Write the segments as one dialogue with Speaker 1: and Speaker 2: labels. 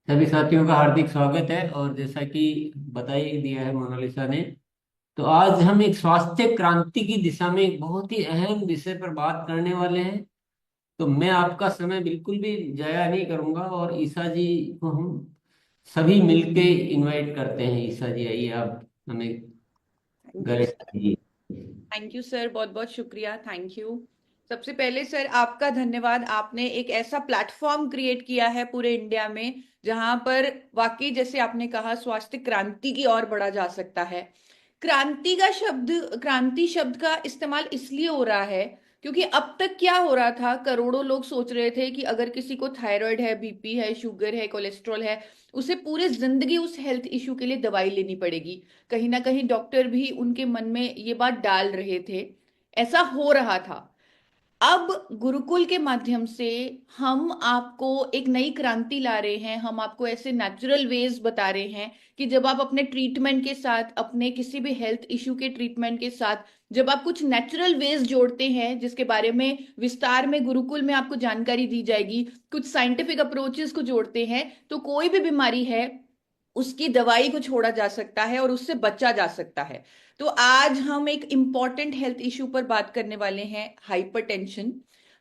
Speaker 1: सभी साथियों का हार्दिक स्वागत है। और जैसा कि बता ही दिया है मोनालिसा ने, तो आज हम एक स्वास्थ्य क्रांति की दिशा में एक बहुत ही अहम विषय पर बात करने वाले हैं। तो मैं आपका समय बिल्कुल भी जाया नहीं करूंगा और ईसा जी को हम सभी मिलके इनवाइट करते हैं। ईसा जी, आइए आप हमें
Speaker 2: थैंक यू
Speaker 1: गाइड
Speaker 2: सर।
Speaker 1: कीजिए।
Speaker 2: थैंक यू सर, बहुत बहुत शुक्रिया, थैंक यू। सबसे पहले सर आपका धन्यवाद। आपने एक ऐसा प्लेटफॉर्म क्रिएट किया है पूरे इंडिया में जहां पर वाकई जैसे आपने कहा स्वास्थ्य क्रांति की ओर बढ़ा जा सकता है। क्रांति शब्द का इस्तेमाल इसलिए हो रहा है क्योंकि अब तक क्या हो रहा था, करोड़ों लोग सोच रहे थे कि अगर किसी को थायराइड है, बीपी है, शुगर है, कोलेस्ट्रॉल है, उसे पूरे जिंदगी उस हेल्थ इशू के लिए दवाई लेनी पड़ेगी। कहीं ना कहीं डॉक्टर भी उनके मन में ये बात डाल रहे थे, ऐसा हो रहा था। अब गुरुकुल के माध्यम से हम आपको एक नई क्रांति ला रहे हैं। हम आपको ऐसे नेचुरल वेज बता रहे हैं कि जब आप अपने ट्रीटमेंट के साथ, अपने किसी भी हेल्थ इशू के ट्रीटमेंट के साथ जब आप कुछ नेचुरल वेज जोड़ते हैं, जिसके बारे में विस्तार में गुरुकुल में आपको जानकारी दी जाएगी, कुछ साइंटिफिक अप्रोचेस को जोड़ते हैं, तो कोई भी बीमारी है उसकी दवाई को छोड़ा जा सकता है और उससे बचा जा सकता है। तो आज हम एक इम्पॉर्टेंट हेल्थ इशू पर बात करने वाले हैं, हाइपरटेंशन,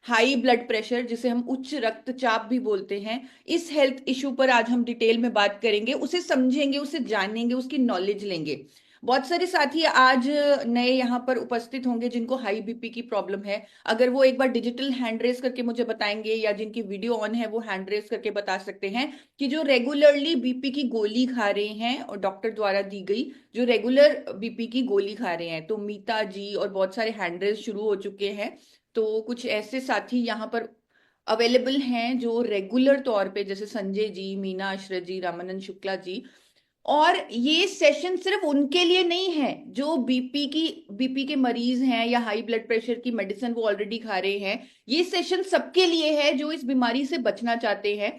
Speaker 2: हाई ब्लड प्रेशर, जिसे हम उच्च रक्तचाप भी बोलते हैं। इस हेल्थ इशू पर आज हम डिटेल में बात करेंगे, उसे समझेंगे, उसे जानेंगे, उसकी नॉलेज लेंगे। बहुत सारे साथी आज नए यहाँ पर उपस्थित होंगे जिनको हाई बीपी की प्रॉब्लम है। अगर वो एक बार डिजिटल हैंड रेस करके मुझे बताएंगे, या जिनकी वीडियो ऑन है वो हैंड रेस करके बता सकते हैं कि जो रेगुलरली बीपी की गोली खा रहे हैं और डॉक्टर द्वारा दी गई, जो रेगुलर बीपी की गोली खा रहे हैं, तो मीता जी और बहुत सारे हैंडल्स शुरू हो चुके हैं। तो कुछ ऐसे साथी यहाँ पर अवेलेबल हैं जो रेगुलर तौर पे, जैसे संजय जी, मीना अशरफ जी, रामानंद शुक्ला जी। और ये सेशन सिर्फ उनके लिए नहीं है जो बीपी के मरीज हैं या हाई ब्लड प्रेशर की मेडिसिन वो ऑलरेडी खा रहे हैं। ये सेशन सबके लिए है जो इस बीमारी से बचना चाहते हैं।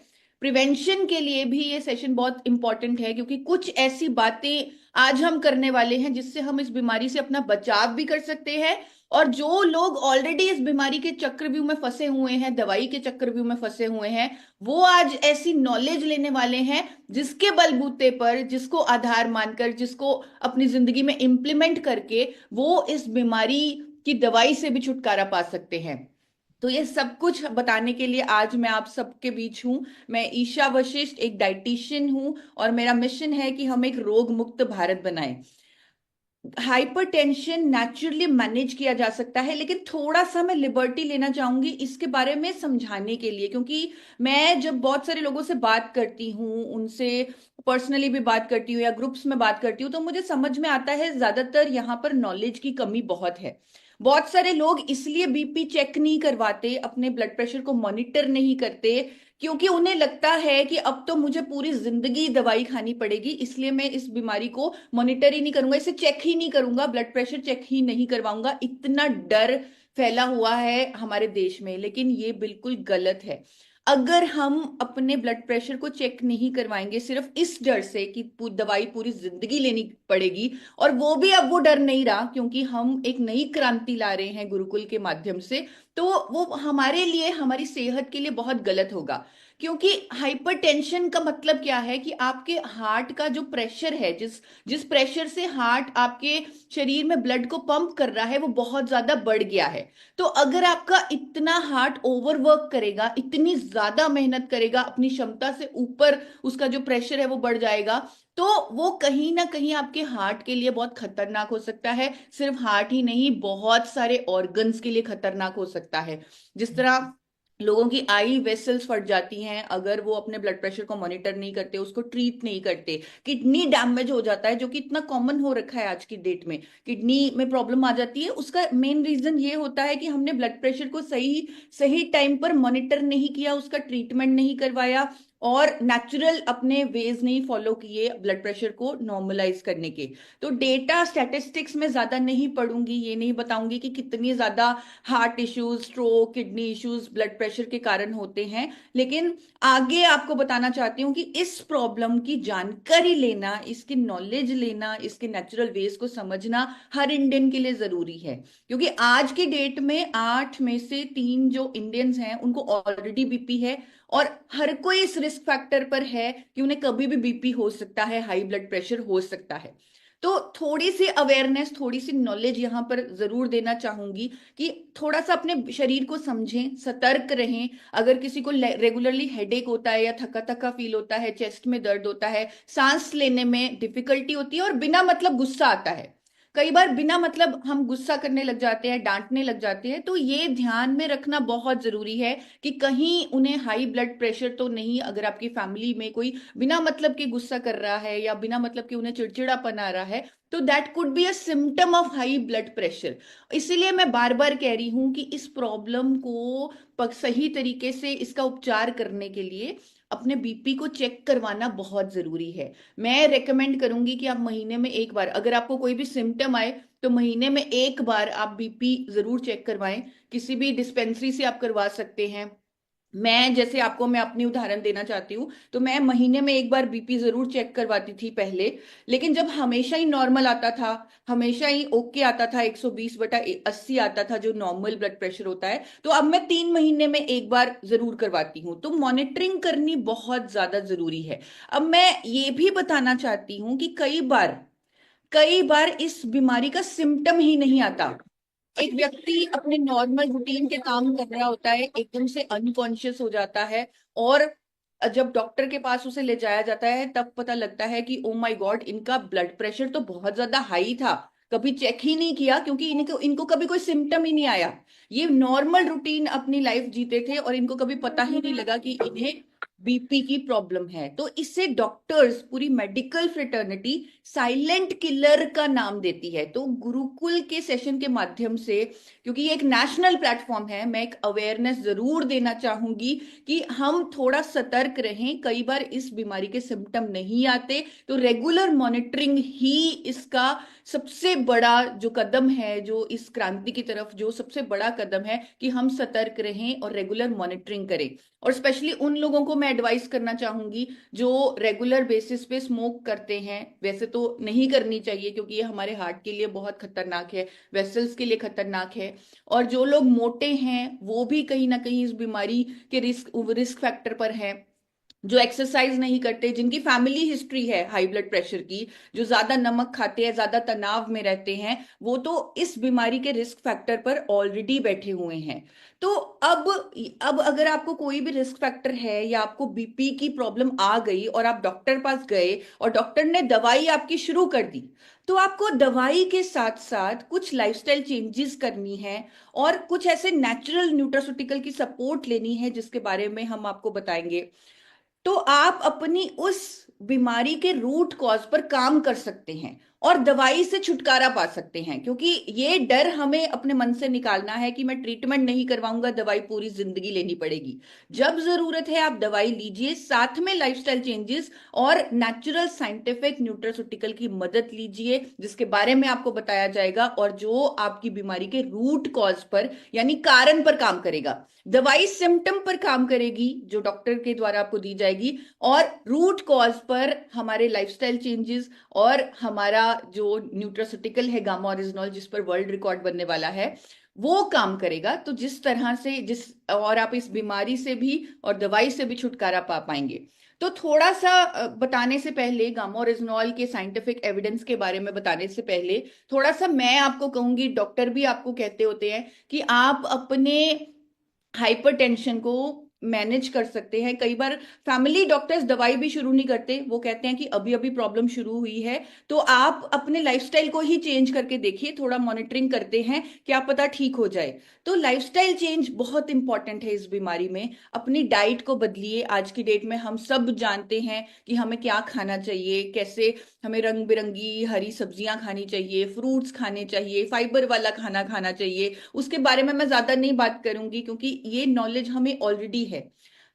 Speaker 2: प्रिवेंशन के लिए भी ये सेशन बहुत इंपॉर्टेंट है, क्योंकि कुछ ऐसी बातें आज हम करने वाले हैं जिससे हम इस बीमारी से अपना बचाव भी कर सकते हैं। और जो लोग ऑलरेडी इस बीमारी के चक्रव्यूह में फंसे हुए हैं, दवाई के चक्रव्यूह में फंसे हुए हैं, वो आज ऐसी नॉलेज लेने वाले हैं जिसके बलबूते पर, जिसको आधार मानकर, जिसको अपनी जिंदगी में इम्प्लीमेंट करके वो इस बीमारी की दवाई से भी छुटकारा पा सकते हैं। तो ये सब कुछ बताने के लिए आज मैं आप सबके बीच हूं। मैं ईशा वशिष्ठ, एक डाइटिशियन हूं, और मेरा मिशन है कि हम एक रोग मुक्त भारत बनाएं। हाइपरटेंशन नेचुरली मैनेज किया जा सकता है, लेकिन थोड़ा सा मैं लिबर्टी लेना चाहूंगी इसके बारे में समझाने के लिए, क्योंकि मैं जब बहुत सारे लोगों से बात करती हूँ, उनसे पर्सनली भी बात करती हूँ या ग्रुप्स में बात करती हूँ, तो मुझे समझ में आता है ज्यादातर यहाँ पर नॉलेज की कमी बहुत है। बहुत सारे लोग इसलिए बीपी चेक नहीं करवाते, अपने ब्लड प्रेशर को मॉनिटर नहीं करते, क्योंकि उन्हें लगता है कि अब तो मुझे पूरी जिंदगी दवाई खानी पड़ेगी, इसलिए मैं इस बीमारी को मॉनिटर ही नहीं करूंगा, इसे चेक ही नहीं करूंगा, ब्लड प्रेशर चेक ही नहीं करवाऊंगा। इतना डर फैला हुआ है हमारे देश में, लेकिन ये बिल्कुल गलत है। अगर हम अपने ब्लड प्रेशर को चेक नहीं करवाएंगे सिर्फ इस डर से कि दवाई पूरी जिंदगी लेनी पड़ेगी, और वो भी अब वो डर नहीं रहा क्योंकि हम एक नई क्रांति ला रहे हैं गुरुकुल के माध्यम से, तो वो हमारे लिए, हमारी सेहत के लिए बहुत गलत होगा। क्योंकि हाइपरटेंशन का मतलब क्या है कि आपके हार्ट का जो प्रेशर है, जिस जिस प्रेशर से हार्ट आपके शरीर में ब्लड को पंप कर रहा है, वो बहुत ज्यादा बढ़ गया है। तो अगर आपका इतना हार्ट ओवरवर्क करेगा, इतनी ज्यादा मेहनत करेगा, अपनी क्षमता से ऊपर उसका जो प्रेशर है वो बढ़ जाएगा, तो वो कहीं ना कहीं आपके हार्ट के लिए बहुत खतरनाक हो सकता है। सिर्फ हार्ट ही नहीं, बहुत सारे ऑर्गन्स के लिए खतरनाक हो सकता है। जिस तरह लोगों की आई वेसल्स फट जाती हैं अगर वो अपने ब्लड प्रेशर को मॉनिटर नहीं करते, उसको ट्रीट नहीं करते, किडनी डैमेज हो जाता है, जो कि इतना कॉमन हो रखा है आज की डेट में, किडनी में प्रॉब्लम आ जाती है। उसका मेन रीजन ये होता है कि हमने ब्लड प्रेशर को सही सही टाइम पर मॉनिटर नहीं किया, उसका ट्रीटमेंट नहीं करवाया, और नेचुरल अपने वेज नहीं फॉलो किए ब्लड प्रेशर को नॉर्मलाइज करने के। तो डेटा स्टैटिस्टिक्स में ज्यादा नहीं पढ़ूंगी, ये नहीं बताऊंगी कि कितनी ज्यादा heart issues, stroke, kidney issues blood pressure के कारण होते हैं, लेकिन आगे आपको बताना चाहती हूँ कि इस प्रॉब्लम की जानकारी लेना, इसकी नॉलेज लेना, इसके नेचुरल वेज को समझना हर इंडियन के लिए जरूरी है। क्योंकि आज की डेट में 8 में से 3 जो इंडियंस हैं उनको ऑलरेडी बीपी है, और हर कोई इस रिस्क फैक्टर पर है कि उन्हें कभी भी बीपी हो सकता है, हाई ब्लड प्रेशर हो सकता है। तो थोड़ी सी अवेयरनेस, थोड़ी सी नॉलेज यहाँ पर जरूर देना चाहूंगी कि थोड़ा सा अपने शरीर को समझें, सतर्क रहें। अगर किसी को रेगुलरली हेडेक होता है या थका थका फील होता है, चेस्ट में दर्द होता है, सांस लेने में डिफिकल्टी होती है और बिना मतलब गुस्सा आता है, कई बार बिना मतलब हम गुस्सा करने लग जाते हैं, डांटने लग जाते हैं, तो ये ध्यान में रखना बहुत जरूरी है कि कहीं उन्हें हाई ब्लड प्रेशर तो नहीं। अगर आपकी फैमिली में कोई बिना मतलब के गुस्सा कर रहा है या बिना मतलब के उन्हें चिड़चिड़ापन आ रहा है, तो that could be a symptom of high blood pressure. इसीलिए मैं बार बार कह रही हूं कि इस प्रॉब्लम को सही तरीके से इसका उपचार करने के लिए अपने बीपी को चेक करवाना बहुत जरूरी है। मैं रेकमेंड करूंगी कि आप महीने में एक बार, अगर आपको कोई भी सिम्टम आए तो महीने में एक बार आप बीपी जरूर चेक करवाएं। किसी भी डिस्पेंसरी से आप करवा सकते हैं। मैं जैसे आपको, मैं अपनी उदाहरण देना चाहती हूँ, तो मैं महीने में एक बार बीपी जरूर चेक करवाती थी पहले। लेकिन जब हमेशा ही नॉर्मल आता था, हमेशा ही ओके आता था, 120/80 आता था जो नॉर्मल ब्लड प्रेशर होता है, तो अब मैं 3 महीने में एक बार जरूर करवाती हूँ। तो मॉनिटरिंग करनी बहुत ज्यादा जरूरी है। अब मैं ये भी बताना चाहती हूँ कि कई बार इस बीमारी का सिम्टम ही नहीं आता। एक व्यक्ति अपने नॉर्मल रूटीन के काम कर रहा होता है, एकदम से अनकॉन्शियस हो जाता है, और जब डॉक्टर के पास उसे ले जाया जाता है तब पता लगता है कि ओ माय गॉड, इनका ब्लड प्रेशर तो बहुत ज्यादा हाई था, कभी चेक ही नहीं किया क्योंकि इनको इनको कभी कोई सिम्टम ही नहीं आया। ये नॉर्मल रूटीन अपनी लाइफ जीते थे और इनको कभी पता ही नहीं लगा कि इन्हें बीपी की प्रॉब्लम है। तो इससे डॉक्टर्स, पूरी मेडिकल फ्रेटर्निटी साइलेंट किलर का नाम देती है। तो गुरुकुल के सेशन के माध्यम से, क्योंकि ये एक नेशनल प्लेटफॉर्म है, मैं एक अवेयरनेस जरूर देना चाहूंगी कि हम थोड़ा सतर्क रहें। कई बार इस बीमारी के सिम्टम नहीं आते, तो रेगुलर मॉनिटरिंग ही इसका सबसे बड़ा जो कदम है, जो इस क्रांति की तरफ जो सबसे बड़ा कदम है, कि हम सतर्क रहें और रेगुलर मॉनिटरिंग करें। और स्पेशली उन लोगों को मैं एडवाइस करना चाहूंगी जो रेगुलर बेसिस पे स्मोक करते हैं। वैसे तो नहीं करनी चाहिए क्योंकि ये हमारे हार्ट के लिए बहुत खतरनाक है, वेसल्स के लिए खतरनाक है। और जो लोग मोटे हैं वो भी कहीं ना कहीं इस बीमारी के रिस्क फैक्टर पर हैं। जो एक्सरसाइज नहीं करते, जिनकी फैमिली हिस्ट्री है हाई ब्लड प्रेशर की, जो ज्यादा नमक खाते हैं, ज्यादा तनाव में रहते हैं, वो तो इस बीमारी के रिस्क फैक्टर पर ऑलरेडी बैठे हुए हैं। तो अब अगर आपको कोई भी रिस्क फैक्टर है या आपको बीपी की प्रॉब्लम आ गई और आप डॉक्टर पास गए और डॉक्टर ने दवाई आपकी शुरू कर दी, तो आपको दवाई के साथ साथ कुछ लाइफस्टाइल चेंजेस करनी है और कुछ ऐसे नेचुरल न्यूट्रास्यूटिकल की सपोर्ट लेनी है जिसके बारे में हम आपको बताएंगे। तो आप अपनी उस बीमारी के रूट कॉज पर काम कर सकते हैं और दवाई से छुटकारा पा सकते हैं। क्योंकि ये डर हमें अपने मन से निकालना है कि मैं ट्रीटमेंट नहीं करवाऊंगा, दवाई पूरी जिंदगी लेनी पड़ेगी। जब जरूरत है आप दवाई लीजिए, साथ में लाइफस्टाइल चेंजेस और नेचुरल साइंटिफिक न्यूट्रास्यूटिकल की मदद लीजिए, जिसके बारे में आपको बताया जाएगा और जो आपकी बीमारी के रूट कॉज पर यानी कारण पर काम करेगा। दवाई सिम्टम पर काम करेगी जो डॉक्टर के द्वारा आपको दी जाएगी, और रूट कॉज पर हमारे लाइफस्टाइल चेंजेस और हमारा जो न्यूट्रास्यूटिकल है गामा ओरिजिनॉल, जिस पर वर्ल्ड रिकॉर्ड बनने वाला है, वो काम करेगा। तो जिस तरह से जिस और आप इस बीमारी से भी और दवाई से भी छुटकारा पा पाएंगे। तो थोड़ा सा बताने से पहले, गामा ओरिजिनॉल के साइंटिफिक एविडेंस के बारे में बताने से पहले, थोड़ा सा मैं आपको कहूंगी, डॉक्टर भी आपको कहते होते हैं कि आप अपने हाइपरटेंशन को मैनेज कर सकते हैं। कई बार फैमिली डॉक्टर्स दवाई भी शुरू नहीं करते, वो कहते हैं कि अभी अभी प्रॉब्लम शुरू हुई है, तो आप अपने लाइफस्टाइल को ही चेंज करके देखिए, थोड़ा मॉनिटरिंग करते हैं, क्या पता ठीक हो जाए। तो लाइफस्टाइल चेंज बहुत इंपॉर्टेंट है इस बीमारी में। अपनी डाइट को बदलिए। आज की डेट में हम सब जानते हैं कि हमें क्या खाना चाहिए, कैसे हमें रंग बिरंगी हरी सब्जियां खानी चाहिए, फ्रूट्स खाने चाहिए, फाइबर वाला खाना खाना चाहिए। उसके बारे में मैं ज्यादा नहीं बात करूंगी क्योंकि ये नॉलेज हमें ऑलरेडी है।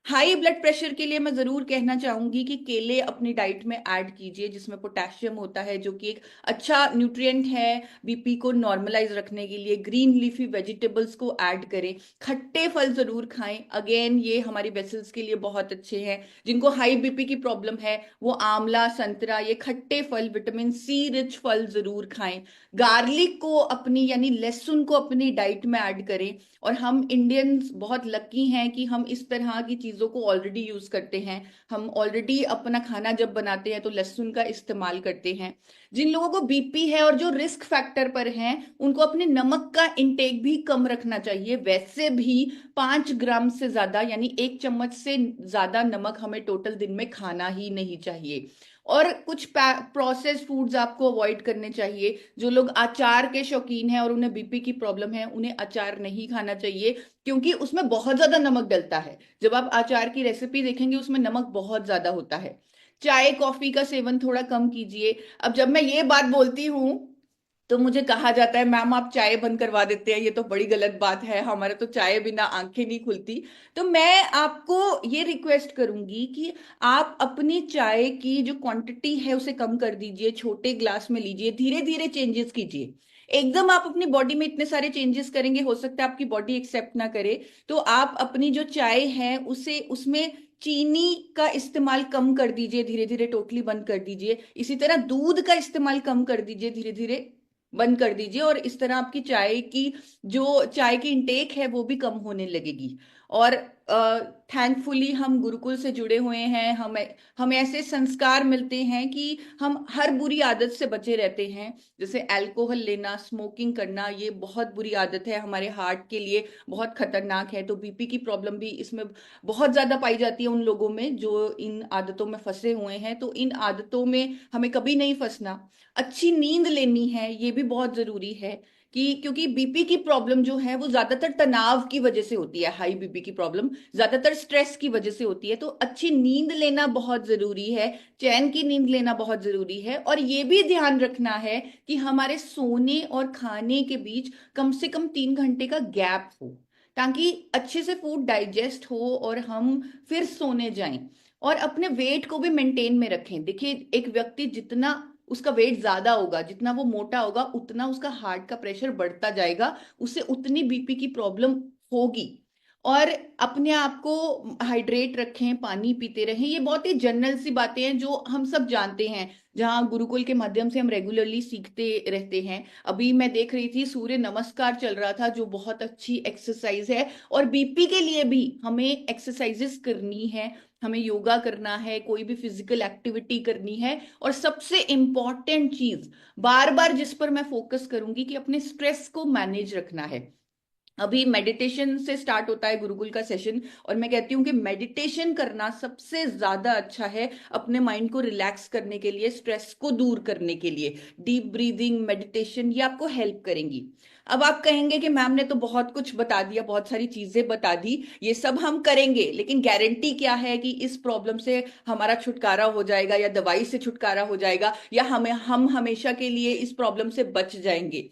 Speaker 2: हाई ब्लड प्रेशर के लिए मैं जरूर कहना चाहूंगी कि केले अपनी डाइट में ऐड कीजिए, जिसमें पोटेशियम होता है, जो कि एक अच्छा न्यूट्रिएंट है बीपी को नॉर्मलाइज रखने के लिए। ग्रीन लीफी वेजिटेबल्स को ऐड करें। खट्टे फल जरूर खाएं, अगेन ये हमारी वेसल्स के लिए बहुत अच्छे हैं। जिनको हाई बीपी की प्रॉब्लम है वो आंवला, संतरा, ये खट्टे फल, विटामिन सी रिच फल जरूर खाएं। गार्लिक को अपनी यानी लहसुन को अपनी डाइट में ऐड करें। और हम इंडियंस बहुत लकी हैं कि हम इस तरह की चीजें चीजों को ऑलरेडी यूज करते हैं। हम ऑलरेडी अपना खाना जब बनाते हैं तो लहसुन का इस्तेमाल करते हैं। जिन लोगों को बीपी है और जो रिस्क फैक्टर पर हैं, उनको अपने नमक का इंटेक भी कम रखना चाहिए। वैसे भी 5 ग्राम से ज्यादा यानी 1 चम्मच से ज्यादा नमक हमें टोटल दिन में खाना ही नहीं चाहिए। और कुछ प्रोसेस फूड्स आपको अवॉइड करने चाहिए। जो लोग अचार के शौकीन हैं और उन्हें बीपी की प्रॉब्लम है, उन्हें अचार नहीं खाना चाहिए, क्योंकि उसमें बहुत ज्यादा नमक डलता है। जब आप अचार की रेसिपी देखेंगे उसमें नमक बहुत ज्यादा होता है। चाय कॉफी का सेवन थोड़ा कम कीजिए। अब जब मैं ये बात बोलती हूँ तो मुझे कहा जाता है मैम आप चाय बंद करवा देते हैं, ये तो बड़ी गलत बात है, हमारे तो चाय बिना आंखें नहीं खुलती। तो मैं आपको ये रिक्वेस्ट करूंगी कि आप अपनी चाय की जो क्वांटिटी है उसे कम कर दीजिए, छोटे ग्लास में लीजिए, धीरे धीरे चेंजेस कीजिए। एकदम आप अपनी बॉडी में इतने सारे चेंजेस करेंगे, हो सकता है आपकी बॉडी एक्सेप्ट ना करे। तो आप अपनी जो चाय है उसे उसमें चीनी का इस्तेमाल कम कर दीजिए, धीरे धीरे टोटली बंद कर दीजिए। इसी तरह दूध का इस्तेमाल कम कर दीजिए, धीरे धीरे बंद कर दीजिए। और इस तरह आपकी चाय की इंटेक है वो भी कम होने लगेगी। और थैंकफुली हम गुरुकुल से जुड़े हुए हैं, हमें ऐसे संस्कार मिलते हैं कि हम हर बुरी आदत से बचे रहते हैं। जैसे अल्कोहल लेना, स्मोकिंग करना, ये बहुत बुरी आदत है, हमारे हार्ट के लिए बहुत खतरनाक है। तो बीपी की प्रॉब्लम भी इसमें बहुत ज्यादा पाई जाती है उन लोगों में जो इन आदतों में फंसे हुए हैं। तो इन आदतों में हमें कभी नहीं फंसना। अच्छी नींद लेनी है, ये भी बहुत जरूरी है। क्योंकि बीपी की प्रॉब्लम जो है वो ज्यादातर तनाव की वजह से होती है। हाई बीपी की प्रॉब्लम ज्यादातर स्ट्रेस की वजह से होती है। तो अच्छी नींद लेना बहुत जरूरी है, चैन की नींद लेना बहुत जरूरी है। और ये भी ध्यान रखना है कि हमारे सोने और खाने के बीच कम से कम 3 घंटे का गैप हो, ताकि अच्छे से फूड डाइजेस्ट हो और हम फिर सोने जाएं। और अपने वेट को भी मेंटेन में रखें। देखिए, एक व्यक्ति जितना उसका वेट ज्यादा होगा, जितना वो मोटा होगा, उतना उसका हार्ट का प्रेशर बढ़ता जाएगा, उससे उतनी बीपी की प्रॉब्लम होगी। और अपने आप को हाइड्रेट रखें, पानी पीते रहें। ये बहुत ही जनरल सी बातें हैं जो हम सब जानते हैं, जहाँ गुरुकुल के माध्यम से हम रेगुलरली सीखते रहते हैं। अभी मैं देख रही थी सूर्य नमस्कार चल रहा था, जो बहुत अच्छी एक्सरसाइज है। और बीपी के लिए भी हमें एक्सरसाइजेस करनी है, हमें योगा करना है, कोई भी फिजिकल एक्टिविटी करनी है। और सबसे इंपॉर्टेंट चीज, बार बार जिस पर मैं फोकस करूंगी, कि अपने स्ट्रेस को मैनेज रखना है। अभी मेडिटेशन से स्टार्ट होता है गुरुकुल का सेशन, और मैं कहती हूँ कि मेडिटेशन करना सबसे ज्यादा अच्छा है अपने माइंड को रिलैक्स करने के लिए, स्ट्रेस को दूर करने के लिए। डीप ब्रीदिंग, मेडिटेशन, ये आपको हेल्प करेंगी। अब आप कहेंगे कि मैम ने तो बहुत कुछ बता दिया, बहुत सारी चीजें बता दी, ये सब हम करेंगे, लेकिन गारंटी क्या है कि इस प्रॉब्लम से हमारा छुटकारा हो जाएगा, या दवाई से छुटकारा हो जाएगा, या हम हमेशा के लिए इस प्रॉब्लम से बच जाएंगे?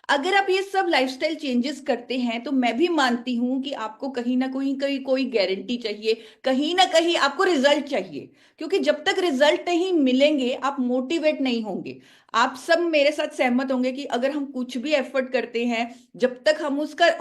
Speaker 2: अगर आप ये सब लाइफस्टाइल चेंजेस करते हैं तो मैं भी मानती हूं कि आपको कहीं ना कहीं कहीं कोई गारंटी चाहिए, कहीं ना कहीं आपको रिजल्ट चाहिए। क्योंकि जब तक रिजल्ट नहीं मिलेंगे आप मोटिवेट नहीं होंगे। आप सब मेरे साथ सहमत होंगे कि अगर हम कुछ भी एफर्ट करते हैं, जब तक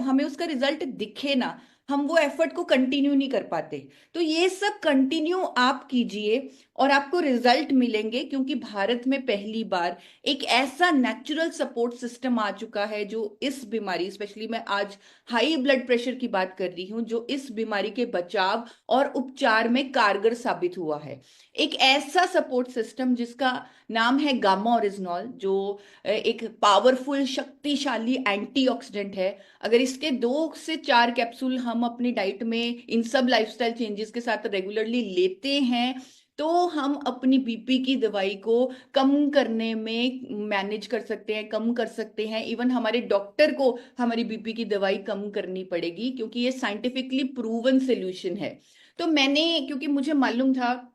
Speaker 2: हमें उसका रिजल्ट दिखे ना, हम वो एफर्ट को कंटिन्यू नहीं कर पाते। तो ये सब कंटिन्यू आप कीजिए और आपको रिजल्ट मिलेंगे। क्योंकि भारत में पहली बार एक ऐसा नेचुरल सपोर्ट सिस्टम आ चुका है जो इस बीमारी, स्पेशली मैं आज हाई ब्लड प्रेशर की बात कर रही हूं, जो इस बीमारी के बचाव और उपचार में कारगर साबित हुआ है। एक ऐसा सपोर्ट सिस्टम जिसका नाम है गामा ओरिजिनॉल, जो एक पावरफुल शक्तिशाली एंटीऑक्सीडेंट है। अगर इसके 2 से 4 कैप्सूल हम अपनी डाइट में इन सब लाइफस्टाइल चेंजेस के साथ रेगुलरली लेते हैं, तो हम अपनी बीपी की दवाई को कम करने में मैनेज कर सकते हैं, कम कर सकते हैं। इवन हमारे डॉक्टर को हमारी बीपी की दवाई कम करनी पड़ेगी, क्योंकि ये साइंटिफिकली प्रूवन सोल्यूशन है। तो मैंने, क्योंकि मुझे मालूम था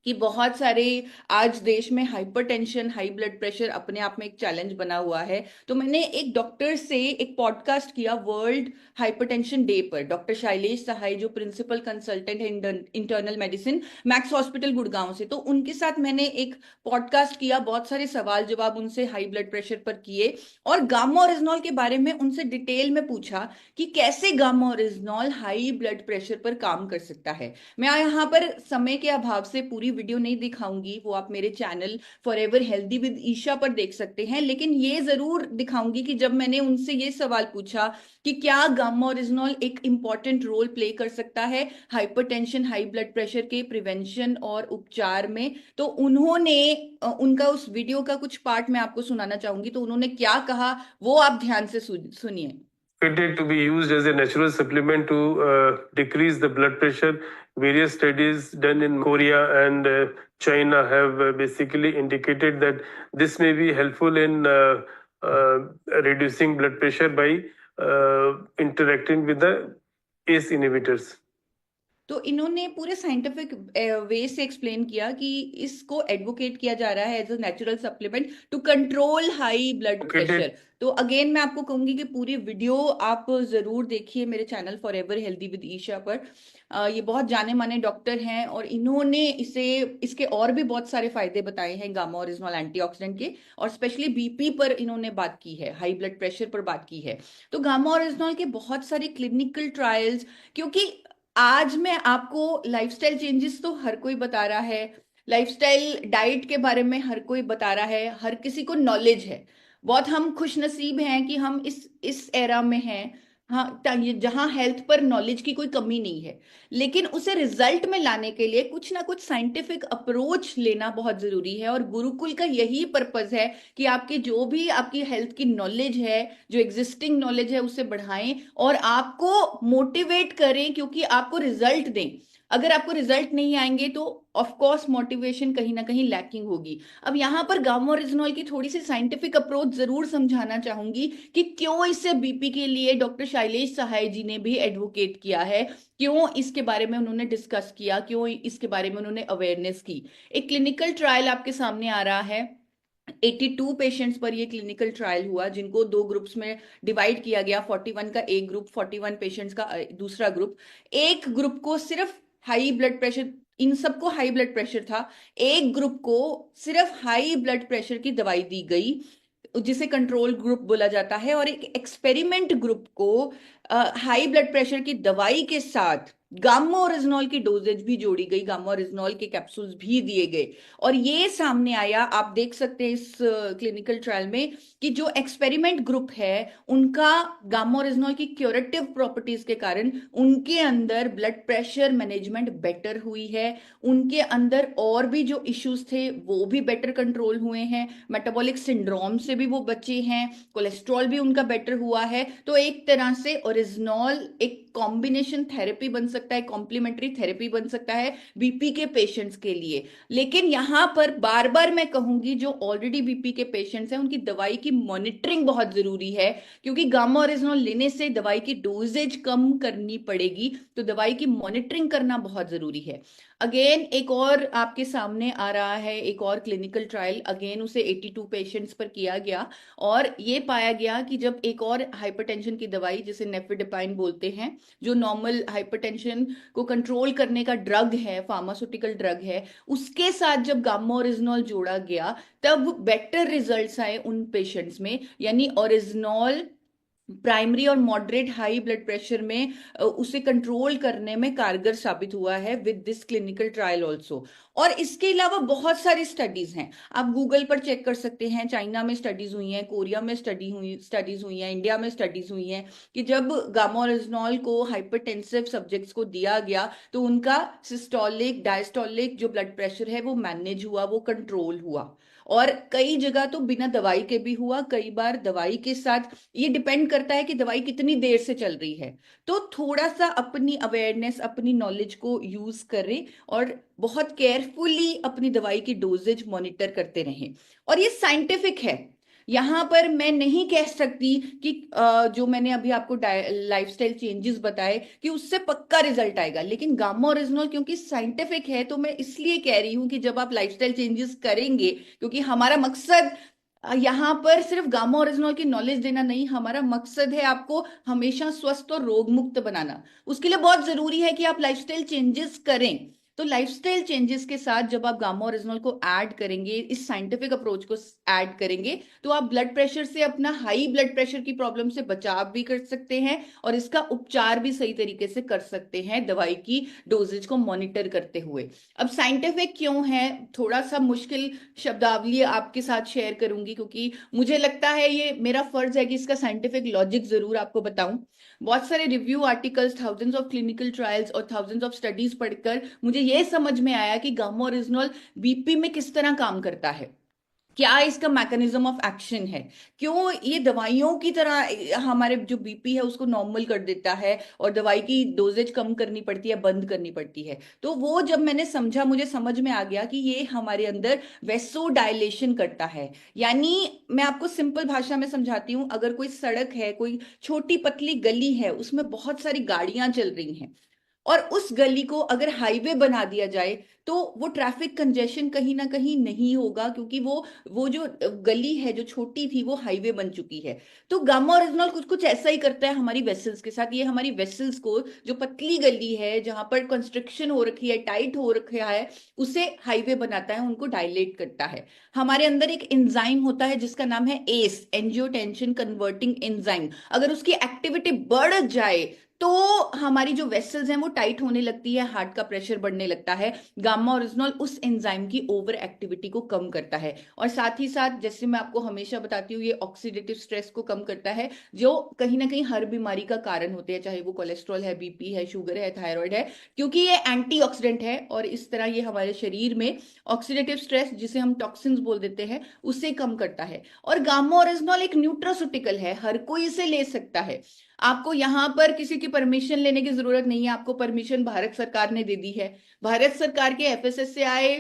Speaker 2: कि बहुत सारे आज देश में हाइपरटेंशन, हाई ब्लड प्रेशर अपने आप में एक चैलेंज बना हुआ है, तो मैंने एक डॉक्टर से एक पॉडकास्ट किया वर्ल्ड हाइपरटेंशन डे पर। डॉक्टर शैलेश सहाय, जो प्रिंसिपल कंसल्टेंट है internal medicine, max hospital Gurgaon से, तो उनके साथ मैंने एक पॉडकास्ट किया, बहुत सारे सवाल जवाब उनसे हाई ब्लड प्रेशर पर किए, और गामा ओरिजिनॉल के बारे में उनसे डिटेल में पूछा कि कैसे gamma oryzanol high blood pressure पर काम कर सकता है। मैं यहाँ पर समय के अभाव से पूरी पूरी वीडियो नहीं दिखाऊंगी, वो आप मेरे channel forever healthy with Isha पर देख सकते हैं। लेकिन ये जरूर दिखाऊंगी कि जब मैंने उनसे ये सवाल पूछा कि क्या गामा ओरिजिनॉल एक इंपॉर्टेंट रोल प्ले कर सकता है हाइपरटेंशन, हाई ब्लड प्रेशर के प्रिवेंशन और उपचार में, तो उन्होंने उनका उस वीडियो का कुछ पार्ट मैं आपको सुनाना चाहूंगी। तो उन्होंने क्या कहा वो आप ध्यान से सुनिए।
Speaker 3: It to be used as a natural supplement to decrease the blood pressure. Various studies done in Korea and China have basically indicated that this may be helpful in uh, reducing blood pressure by interacting with the ACE inhibitors.
Speaker 2: तो इन्होंने पूरे scientific way से explain किया कि इसको advocate किया जा रहा है as a natural supplement to control high blood pressure. तो अगेन मैं आपको कहूंगी कि पूरी वीडियो आप जरूर देखिए मेरे channel forever healthy with Isha पर। ये बहुत जाने माने डॉक्टर हैं और इन्होंने इसके और भी बहुत सारे फायदे बताए हैं गामा ओरिजिनॉल एंटीऑक्सीडेंट के, और स्पेशली बीपी पर इन्होंने बात की है, हाई ब्लड प्रेशर पर बात की है। तो गामा ओरिजिनॉल के बहुत सारे क्लिनिकल ट्रायल्स, क्योंकि आज मैं आपको लाइफस्टाइल चेंजेस तो हर कोई बता रहा है, लाइफस्टाइल डाइट के बारे में हर कोई बता रहा है, हर किसी को नॉलेज है। बहुत हम खुश नसीब हैं कि हम इस एरा में हैं, हाँ, जहां हेल्थ पर नॉलेज की कोई कमी नहीं है। लेकिन उसे रिजल्ट में लाने के लिए कुछ ना कुछ साइंटिफिक अप्रोच लेना बहुत जरूरी है, और गुरुकुल का यही पर्पस है कि आपके जो भी आपकी हेल्थ की नॉलेज है, जो एग्जिस्टिंग नॉलेज है, उसे बढ़ाएं और आपको मोटिवेट करें, क्योंकि आपको रिजल्ट दें। अगर आपको रिजल्ट नहीं आएंगे तो ऑफ कोर्स मोटिवेशन कहीं ना कहीं लैकिंग होगी। अब यहाँ पर गामा ओरिजिनॉल की थोड़ी सी साइंटिफिक अप्रोच जरूर समझाना चाहूंगी कि क्यों इसे बीपी के लिए डॉक्टर शैलेश सहाय जी ने भी एडवोकेट किया है, क्यों इसके बारे में उन्होंने डिस्कस किया, क्यों इसके बारे में उन्होंने अवेयरनेस की। एक क्लिनिकल ट्रायल आपके सामने आ रहा है। 82 पेशेंट्स पर ये क्लिनिकल ट्रायल हुआ, जिनको दो ग्रुप्स में डिवाइड किया गया। 41 का एक ग्रुप, 41 पेशेंट्स का दूसरा ग्रुप। एक ग्रुप को सिर्फ हाई ब्लड प्रेशर, इन सबको हाई ब्लड प्रेशर था। एक ग्रुप को सिर्फ हाई ब्लड प्रेशर की दवाई दी गई, जिसे कंट्रोल ग्रुप बोला जाता है, और एक एक्सपेरिमेंट ग्रुप को हाई ब्लड प्रेशर की दवाई के साथ गामा ओरिजिनॉल की डोजेज भी जोड़ी गई, गामा ओरिजिनॉल के कैप्सूल्स भी दिए गए। और ये सामने आया, आप देख सकते हैं इस क्लिनिकल ट्रायल में, कि जो एक्सपेरिमेंट ग्रुप है उनका गामा ओरिजिनॉल की क्यूरेटिव प्रॉपर्टीज के कारण उनके अंदर ब्लड प्रेशर मैनेजमेंट बेटर हुई है, उनके अंदर और भी जो इश्यूज थे वो भी बेटर कंट्रोल हुए हैं, मेटाबॉलिक सिंड्रोम से भी वो बचे हैं, कोलेस्ट्रॉल भी उनका बेटर हुआ है। तो एक तरह से ओरिजिनॉल एक कॉम्बिनेशन थेरेपी बन सकता है, कॉम्प्लीमेंट्री थेरेपी बन सकता है बीपी के पेशेंट्स के लिए। लेकिन यहां पर बार बार मैं कहूंगी, जो ऑलरेडी बीपी के पेशेंट्स हैं उनकी दवाई की मॉनिटरिंग बहुत जरूरी है, क्योंकि गामा ओरिजिनॉल लेने से दवाई की डोजेज कम करनी पड़ेगी, तो दवाई की मॉनिटरिंग करना बहुत जरूरी है। अगेन एक और आपके सामने आ रहा है, एक और क्लिनिकल ट्रायल, अगेन उसे 82 पेशेंट्स पर किया गया, और ये पाया गया कि जब एक और हाइपरटेंशन की दवाई, जिसे नेफिडिपाइन बोलते हैं, जो नॉर्मल हाइपरटेंशन को कंट्रोल करने का ड्रग है, फार्मास्यूटिकल ड्रग है, उसके साथ जब गामा ओरिजिनॉल जोड़ा गया तब बेटर रिजल्ट्स आए उन पेशेंट्स में। यानी ओरिजिनॉल प्राइमरी और मॉडरेट हाई ब्लड प्रेशर में उसे कंट्रोल करने में कारगर साबित हुआ है with this clinical trial also. और इसके अलावा बहुत सारी स्टडीज हैं, आप गूगल पर चेक कर सकते हैं। चाइना में स्टडीज हुई हैं, कोरिया में स्टडीज हुई हैं, इंडिया में स्टडीज हुई हैं, कि जब गामा ओरिजिनॉल को हाइपरटेंसिव सब्जेक्ट्स को दिया गया तो उनका सिस्टोलिक डायस्टोलिक जो ब्लड प्रेशर है वो मैनेज हुआ, वो कंट्रोल हुआ। और कई जगह तो बिना दवाई के भी हुआ, कई बार दवाई के साथ। ये डिपेंड करता है कि दवाई कितनी देर से चल रही है। तो थोड़ा सा अपनी अवेयरनेस, अपनी नॉलेज को यूज करें और बहुत केयरफुली अपनी दवाई की डोजेज मॉनिटर करते रहें। और ये साइंटिफिक है, यहां पर मैं नहीं कह सकती कि जो मैंने अभी आपको लाइफस्टाइल चेंजेस बताए कि उससे पक्का रिजल्ट आएगा। लेकिन गामा ओरिजिनॉल क्योंकि साइंटिफिक है, तो मैं इसलिए कह रही हूं कि जब आप लाइफस्टाइल चेंजेस करेंगे, क्योंकि हमारा मकसद यहाँ पर सिर्फ गामा ओरिजिनॉल की नॉलेज देना नहीं, हमारा मकसद है आपको हमेशा स्वस्थ और रोग मुक्त बनाना। उसके लिए बहुत जरूरी है कि आप लाइफस्टाइल चेंजेस करें। तो लाइफस्टाइल चेंजेस के साथ जब आप गामा ओरिजिनल को ऐड करेंगे, इस साइंटिफिक अप्रोच को ऐड करेंगे, तो आप ब्लड प्रेशर से, अपना हाई ब्लड प्रेशर की प्रॉब्लम से बचाव भी कर सकते हैं और इसका उपचार भी सही तरीके से कर सकते हैं दवाई की डोजेज को मॉनिटर करते हुए। अब साइंटिफिक क्यों है, थोड़ा सा मुश्किल शब्दावली आपके साथ शेयर करूंगी, क्योंकि मुझे लगता है ये मेरा फर्ज है कि इसका साइंटिफिक लॉजिक जरूर आपको बताऊं। बहुत सारे review articles, thousands of clinical trials और थाउजेंड्स ऑफ स्टडीज पढ़कर मुझे ये समझ में आया कि गामा ओरिजिनल बीपी में किस तरह काम करता है, क्या इसका मैकेनिज्म ऑफ एक्शन है, क्यों ये दवाइयों की तरह हमारे जो बीपी है उसको नॉर्मल कर देता है और दवाई की डोजेज कम करनी पड़ती है, बंद करनी पड़ती है। तो वो जब मैंने समझा, मुझे समझ में आ गया कि ये हमारे अंदर वेसो डायलेशन करता है। यानी मैं आपको सिंपल भाषा में समझाती हूँ, अगर कोई सड़क है, कोई छोटी पतली गली है, उसमें बहुत सारी गाड़ियां चल रही हैं और उस गली को अगर हाईवे बना दिया जाए तो वो ट्रैफिक कंजेशन कहीं ना कहीं नहीं होगा, क्योंकि वो जो गली है जो छोटी थी वो हाईवे बन चुकी है। तो गामा ओरिजिनल कुछ कुछ ऐसा ही करता है हमारी वेसल्स के साथ। ये हमारी वेसल्स को, जो पतली गली है जहां पर कंस्ट्रक्शन हो रखी है, टाइट हो रखा है, उसे हाईवे बनाता है, उनको डायलेट करता है। हमारे अंदर एक एंजाइम होता है जिसका नाम है एस, एंजियोटेंसिन कन्वर्टिंग एंजाइम। अगर उसकी एक्टिविटी बढ़ जाए तो हमारी जो वेसल्स हैं वो टाइट होने लगती है, हार्ट का प्रेशर बढ़ने लगता है। गामा ओरिजिनल उस एंजाइम की ओवर एक्टिविटी को कम करता है और साथ ही साथ, जैसे मैं आपको हमेशा बताती हूँ, ये ऑक्सीडेटिव स्ट्रेस को कम करता है, जो कहीं ना कहीं हर बीमारी का कारण होते हैं, चाहे वो कोलेस्ट्रॉल है, बीपी है, शुगर है, थायराइड है, क्योंकि ये एंटीऑक्सीडेंट है और इस तरह ये हमारे शरीर में ऑक्सीडेटिव स्ट्रेस, जिसे हम टॉक्सिन्स बोल देते हैं, उसे कम करता है। और गामा ओरिजिनल एक न्यूट्रास्यूटिकल है, हर कोई इसे ले सकता है। आपको यहां पर किसी की परमिशन लेने की जरूरत नहीं है, आपको परमिशन भारत सरकार ने दे दी है। भारत सरकार के एफएसएसएआई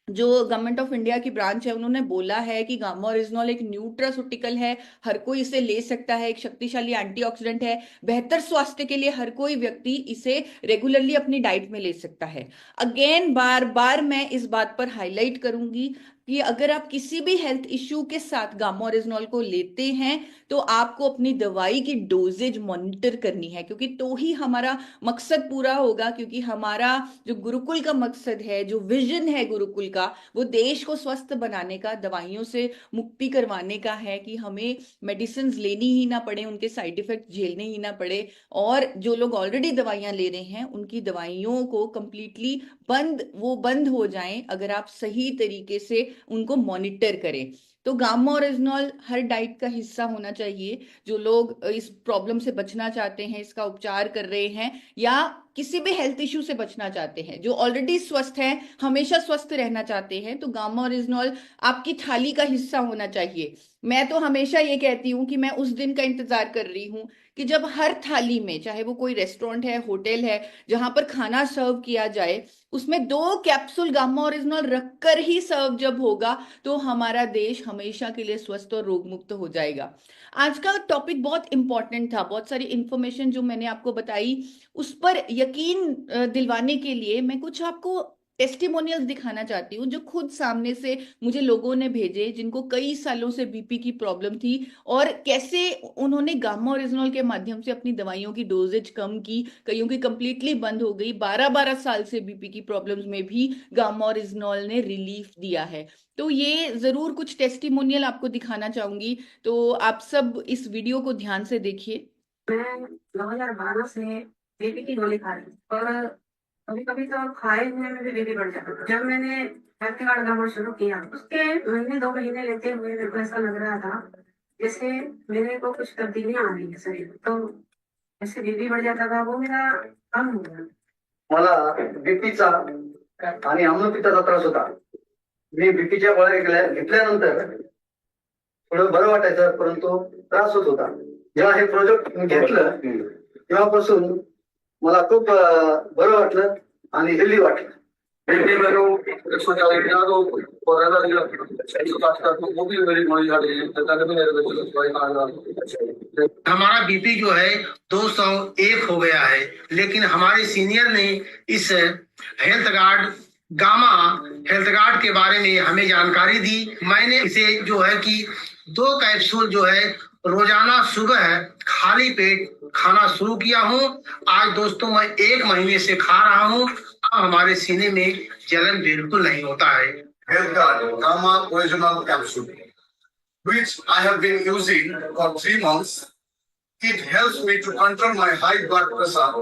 Speaker 2: जो गवर्नमेंट ऑफ इंडिया की ब्रांच है, उन्होंने बोला है कि गामा ओरिजिनल एक न्यूट्रास्यूटिकल है, हर कोई इसे ले सकता है, एक शक्तिशाली एंटीऑक्सीडेंट है, बेहतर स्वास्थ्य के लिए हर कोई व्यक्ति इसे रेगुलरली अपनी डाइट में ले सकता है। अगेन बार बार मैं इस बात पर हाईलाइट करूंगी कि अगर आप किसी भी हेल्थ इश्यू के साथ गामा ओरिजिनल को लेते हैं तो आपको अपनी दवाई की डोजेज मॉनिटर करनी है, क्योंकि तो ही हमारा मकसद पूरा होगा। क्योंकि हमारा जो गुरुकुल का मकसद है, जो विजन है गुरुकुल का, वो देश को स्वस्थ बनाने का, दवाइयों से मुक्ति करवाने का है, कि हमें मेडिसिन लेनी ही ना पड़े, उनके साइड इफेक्ट झेलने ही ना पड़े, और जो लोग ऑलरेडी दवाइयां ले रहे हैं उनकी दवाइयों को कंप्लीटली बंद हो जाएं, अगर आप सही तरीके से उनको मॉनिटर करें। तो गामा ओरिजिनल हर डाइट का हिस्सा होना चाहिए। जो लोग इस प्रॉब्लम से बचना चाहते हैं, इसका उपचार कर रहे हैं, या किसी भी हेल्थ इश्यू से बचना चाहते हैं, जो ऑलरेडी स्वस्थ हैं, हमेशा स्वस्थ रहना चाहते हैं, तो गामा ओरिजिनल आपकी थाली का हिस्सा होना चाहिए। मैं तो हमेशा ये कहती हूँ कि मैं उस दिन का इंतजार कर रही हूँ कि जब हर थाली में, चाहे वो कोई रेस्टोरेंट है, होटल है, जहां पर खाना सर्व किया जाए, उसमें 2 कैप्सूल गामा ओरिजिनल रखकर ही सर्व जब होगा, तो हमारा देश हमेशा के लिए स्वस्थ और रोग मुक्त हो जाएगा। आज का टॉपिक बहुत इंपॉर्टेंट था, बहुत सारी इंफॉर्मेशन जो मैंने आपको बताई उस पर यकीन दिलवाने के लिए मैं कुछ आपको टेस्टिमोनियल्स दिखाना चाहती हूँ, जो खुद सामने से मुझे लोगों ने भेजे, जिनको कई सालों से बीपी की प्रॉब्लम थी और कैसे उन्होंने गामा ओरिजिनल के माध्यम से अपनी दवाइयों की डोजेज कम की, कईयों की कंप्लीटली बंद हो गई। 12-12 साल से बीपी की प्रॉब्लम्स में भी गामा ओरिजिनल ने रिलीफ दिया है। तो ये जरूर कुछ टेस्टिमोनियल आपको दिखाना चाहूंगी, तो आप सब इस वीडियो को ध्यान से देखिए।
Speaker 4: मैं 2012 से बीपी की गोली खा रही हूँ और कभी कभी तो खाए हुए में भी बीपी बढ़ जाता है। जब मैंने हेल्थ कार्ड गाँव शुरू किया, उसके महीने 2 महीने लेते हुए मेरे को ऐसा लग रहा था जैसे मेरे को कुछ तब्दीलियां आ रही है शरीर में, तो ऐसे बीपी बढ़ जाता था, वो मेरा कम हो गया।
Speaker 5: मला बीपीचा आणि आम्लपित्ताचा त्रास होता. मी बीपीच्या गोळ्या घेतल्यानंतर थोडं बरं वाटायचं, परंतु त्रास होत होता. जेव्हा हे प्रोजेक्ट मी घेतलं तेव्हापासून मला खूप बरं वाटलं आणि हेल्दी वाटलं.
Speaker 6: हमारा बीपी जो है 201 हो गया है, लेकिन हमारे सीनियर ने इस गामा हेल्थ गार्ड के बारे में हमें जानकारी दी। मैंने इसे जो है कि 2 कैप्सूल जो है रोजाना सुबह खाली पेट खाना शुरू किया हूँ। आज दोस्तों मैं 1 महीने से खा रहा हूँ। हमारे सीने में जलन बिल्कुल नहीं होता है।
Speaker 7: Health Guard Gamma Original Capsule, which I have been using for 3 months. It helps me to control my high blood pressure.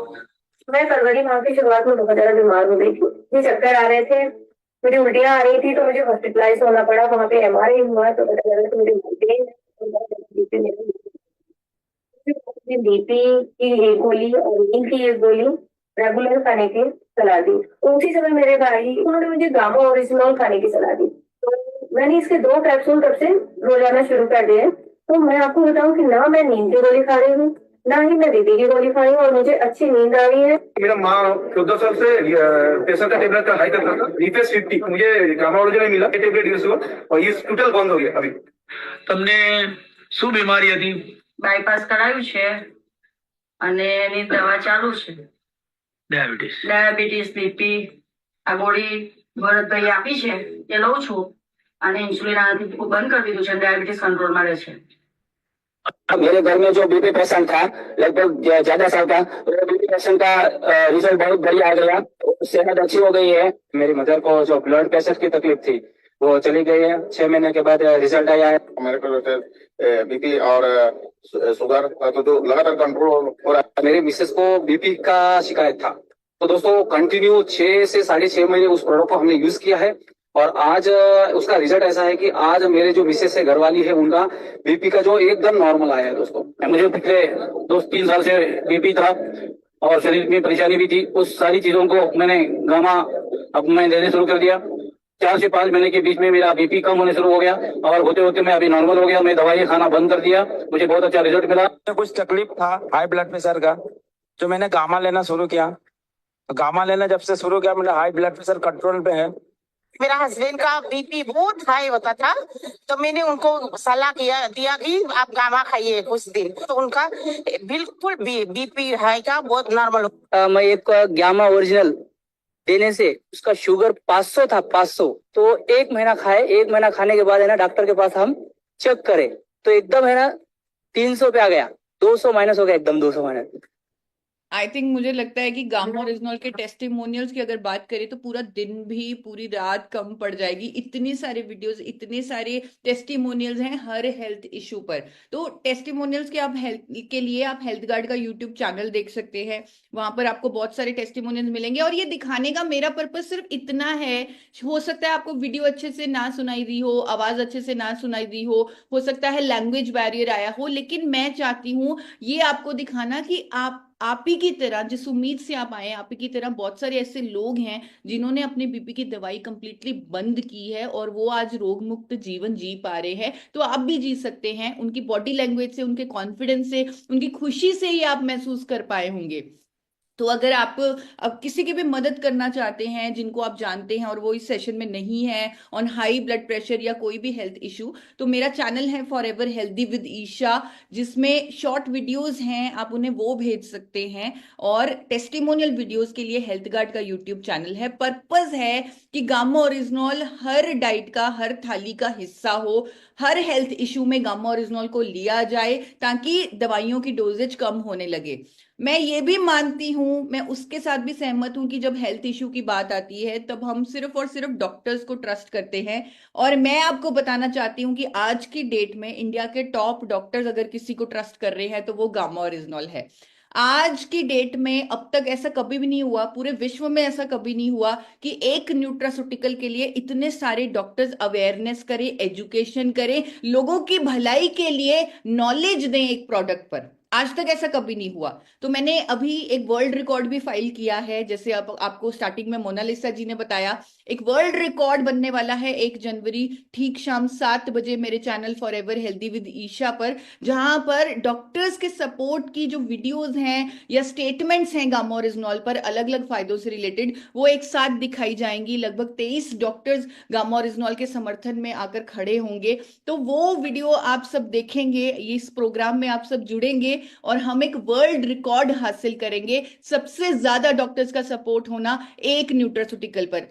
Speaker 4: मैं फरवरी माह की शुरुआत में बहुत ज्यादा बीमार हो गई थी, मुझे चक्कर आ रहे थे, मेरी उल्टियां आ रही थी, तो मुझे हॉस्पिटलाइज होना पड़ा। वहां पे MRI हुआ तो पता चला कि मेरी बीपी की एक गोली और नींद की एक गोली रेगुलर खाने की सलाह दी। तो उसी समय मेरे भाई उन्होंने मुझे गामा ओरिजिनल खाने की सलाह दी। तो मैंने इसके 2 कैप्सूल तब से रोजाना शुरू कर दिए। तो मैं आपको बताऊं कि ना मैं नींद की गोली खा रही हूँ, ना ही मैं बीपी की गोली खा रही हूँ, और मुझे अच्छी नींद आ रही है।
Speaker 5: मेरा माँ 14 साल से प्रेशर का टेबलेट का हाई करता था, रिफेस 50, मुझे गामा ओरिजिनल मिला, ये टेबलेट यूज हुआ और ये टोटल बंद हो गया। अभी
Speaker 6: તમને શું બીમારી હતી?
Speaker 4: બાયપાસ કરાયું છે અને એની દવા ચાલુ છે। ડાયાબિટીસ બીપી આ ગોળી ભરતભાઈ આપી છે એ લઉં છું અને ઇન્સ્યુલિન આનાથી બંધ કરી દીધું છે, ડાયાબિટીસ કંટ્રોલમાં રહે છે।
Speaker 5: मेरे घर में जो बीपी पेशेंट था लगभग ज्यादा साल का, वो बीपी पेशेंट का रिजल्ट बहुत बढ़िया आ गया, सेहत अच्छी हो गई है। मेरी मदर को जो ब्लड प्रेशर की तकलीफ थी वो चली गई है, 6 महीने के बाद रिजल्ट आया है।
Speaker 7: मेरे को बीपी और शुगर तो जो लगातार कंट्रोल हो रहा है।
Speaker 5: मेरी मिसेस को बीपी का शिकायत था, तो दोस्तों कंटिन्यू 6 से 6.5 महीने उस प्रोडक्ट को हमने यूज किया है और आज उसका रिजल्ट ऐसा है कि आज मेरे जो मिसेस है, घरवाली है, उनका बीपी का जो एकदम नॉर्मल आया है। दोस्तों मुझे पिछले 2-3 साल से बीपी था और शरीर में परेशानी भी थी, उस सारी चीजों को मैंने गामा अब मैं देने शुरू कर दिया। 4 से 5 महीने के बीच में मेरा बीपी कम होने शुरू हो गया और होते होते मैं अभी नॉर्मल हो गया। मैं दवाई खाना बंद कर दिया, मुझे बहुत अच्छा रिजल्ट मिला।
Speaker 8: कुछ तकलीफ था हाई ब्लड प्रेशर का, तो मैंने गामा लेना शुरू किया। गामा लेना जब से शुरू किया, मेरा हाई ब्लड प्रेशर कंट्रोल पे है।
Speaker 9: मेरा हस्बैंड का बीपी बहुत हाई होता था, तो मैंने उनको सलाह दिया कि आप गामा खाइए कुछ दिन, तो उनका बिल्कुल बीपी हाई का बहुत नॉर्मल।
Speaker 5: मैं एक गामा ओरिजिनल देने से उसका शुगर 500 था, 500, तो 1 महीना खाए। 1 महीना खाने के बाद है ना, डॉक्टर के पास हम चेक करें तो एकदम है ना 300 पे आ गया, 200 माइनस हो गया, एकदम 200 माइनस।
Speaker 2: आई थिंक मुझे लगता है कि गामा ओरिजिनल के टेस्टिमोनियल्स की अगर बात करें तो पूरा दिन भी पूरी रात कम पड़ जाएगी। इतनी सारे वीडियोस, इतने सारे टेस्टिमोनियल्स हैं हर हेल्थ इशू पर। तो टेस्टिमोनियल्स के आप हेल्थ के लिए आप हेल्थ गार्ड का यूट्यूब चैनल देख सकते हैं, वहां पर आपको बहुत सारे टेस्टिमोनियल्स मिलेंगे। और ये दिखाने का मेरा पर्पज सिर्फ इतना है, हो सकता है आपको वीडियो अच्छे से ना सुनाई दी हो, आवाज अच्छे से ना सुनाई दी हो सकता है लैंग्वेज बैरियर आया हो, लेकिन मैं चाहती हूँ ये आपको दिखाना कि आप ही की तरह, जिस उम्मीद से आप आए, आप ही की तरह बहुत सारे ऐसे लोग हैं जिन्होंने अपने बीपी की दवाई कंप्लीटली बंद की है और वो आज रोग मुक्त जीवन जी पा रहे हैं। तो आप भी जी सकते हैं। उनकी बॉडी लैंग्वेज से, उनके कॉन्फिडेंस से, उनकी खुशी से ही आप महसूस कर पाए होंगे। तो अगर आप अब किसी की भी मदद करना चाहते हैं जिनको आप जानते हैं और वो इस सेशन में नहीं है, ऑन हाई ब्लड प्रेशर या कोई भी हेल्थ इशू, तो मेरा चैनल है फॉरएवर हेल्दी विद ईशा, जिसमें शॉर्ट वीडियोस हैं, आप उन्हें वो भेज सकते हैं। और टेस्टिमोनियल वीडियोस के लिए हेल्थ गार्ड का यूट्यूब चैनल है। पर्पस है कि गामा ओरिजिनल हर डाइट का, हर थाली का हिस्सा हो, हर हेल्थ इशू में गामा ओरिजिनल को लिया जाए ताकि दवाइयों की डोजेज कम होने लगे। मैं ये भी मानती हूं, मैं उसके साथ भी सहमत हूं कि जब हेल्थ इशू की बात आती है तब हम सिर्फ और सिर्फ डॉक्टर्स को ट्रस्ट करते हैं। और मैं आपको बताना चाहती हूं कि आज की डेट में इंडिया के टॉप डॉक्टर्स अगर किसी को ट्रस्ट कर रहे हैं तो वो गामा ओरिजिनल है। आज की डेट में अब तक ऐसा कभी भी नहीं हुआ, पूरे विश्व में ऐसा कभी नहीं हुआ कि एक न्यूट्रास्यूटिकल के लिए इतने सारे डॉक्टर्स अवेयरनेस करें, एजुकेशन करें, लोगों की भलाई के लिए नॉलेज दें एक प्रोडक्ट पर। आज तक ऐसा कभी नहीं हुआ। तो मैंने अभी एक वर्ल्ड रिकॉर्ड भी फाइल किया है, जैसे आपको स्टार्टिंग में मोनालिसा जी ने बताया। एक वर्ल्ड रिकॉर्ड बनने वाला है 1 जनवरी ठीक शाम 7 बजे मेरे channel forever healthy with Isha पर, जहां पर डॉक्टर्स के सपोर्ट की जो वीडियोस हैं या स्टेटमेंट्स हैं गामा ओरिजिनल पर अलग अलग फायदों से रिलेटेड, वो एक साथ दिखाई जाएंगी। लगभग 23 डॉक्टर्स गामा ओरिजिनल के समर्थन में आकर खड़े होंगे। तो वो वीडियो आप सब देखेंगे, इस प्रोग्राम में आप सब जुड़ेंगे और हम एक वर्ल्ड रिकॉर्ड हासिल करेंगे, सबसे ज्यादा डॉक्टर्स का सपोर्ट होना एक न्यूट्रास्यूटिकल पर।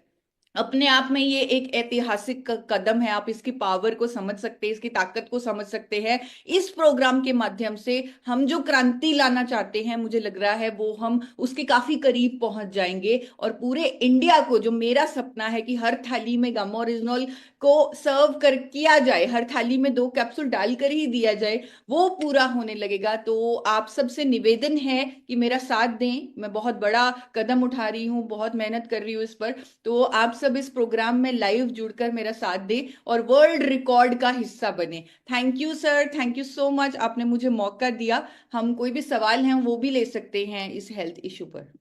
Speaker 2: अपने आप में ये एक ऐतिहासिक कदम है। आप इसकी पावर को समझ सकते हैं, इसकी ताकत को समझ सकते हैं। इस प्रोग्राम के माध्यम से हम जो क्रांति लाना चाहते हैं, मुझे लग रहा है वो हम उसके काफी करीब पहुंच जाएंगे। और पूरे इंडिया को, जो मेरा सपना है कि हर थाली में गामा ओरिजिनल को सर्व कर किया जाए, हर थाली में 2 कैप्सूल डालकर ही दिया जाए, वो पूरा होने लगेगा। तो आप सबसे निवेदन है कि मेरा साथ दें। मैं बहुत बड़ा कदम उठा रही हूँ, बहुत मेहनत कर रही हूँ इस पर। तो आप सब इस प्रोग्राम में लाइव जुड़कर मेरा साथ दें और वर्ल्ड रिकॉर्ड का हिस्सा बने। Thank you sir, thank you so much, आपने मुझे मौका दिया। हम कोई भी सवाल हैं वो भी ले सकते हैं इस हेल्थ इशू पर।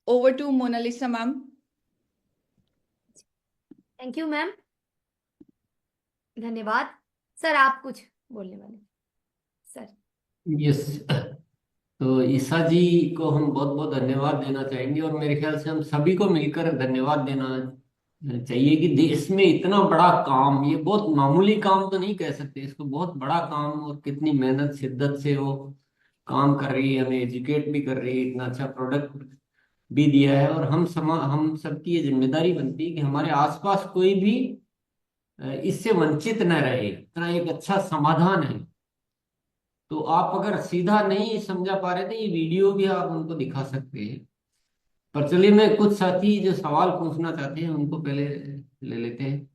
Speaker 2: Over to Monalisa ma'am.
Speaker 10: Thank you ma'am, धन्यवाद। सर आप कुछ बोलने वाले सर?
Speaker 1: यस, तो ईसा जी को हम बहुत बहुत धन्यवाद देना चाहेंगे, और मेरे ख्याल से हम सभी को मिलकर धन्यवाद देना चाहिए कि देश में इतना बड़ा काम, ये बहुत मामूली काम तो नहीं कह सकते इसको, बहुत बड़ा काम, और कितनी मेहनत शिद्दत से वो काम कर रही है, हमें एजुकेट भी कर रही है, इतना अच्छा प्रोडक्ट भी दिया है। और हम सबकी ये जिम्मेदारी बनती है कि हमारे आसपास कोई भी इससे वंचित न रहे। इतना एक अच्छा समाधान है। तो आप अगर सीधा नहीं समझा पा रहे थे, ये वीडियो भी आप उनको दिखा सकते हैं। पर चलिए, मैं कुछ साथी जो सवाल पूछना चाहते हैं उनको पहले ले लेते हैं।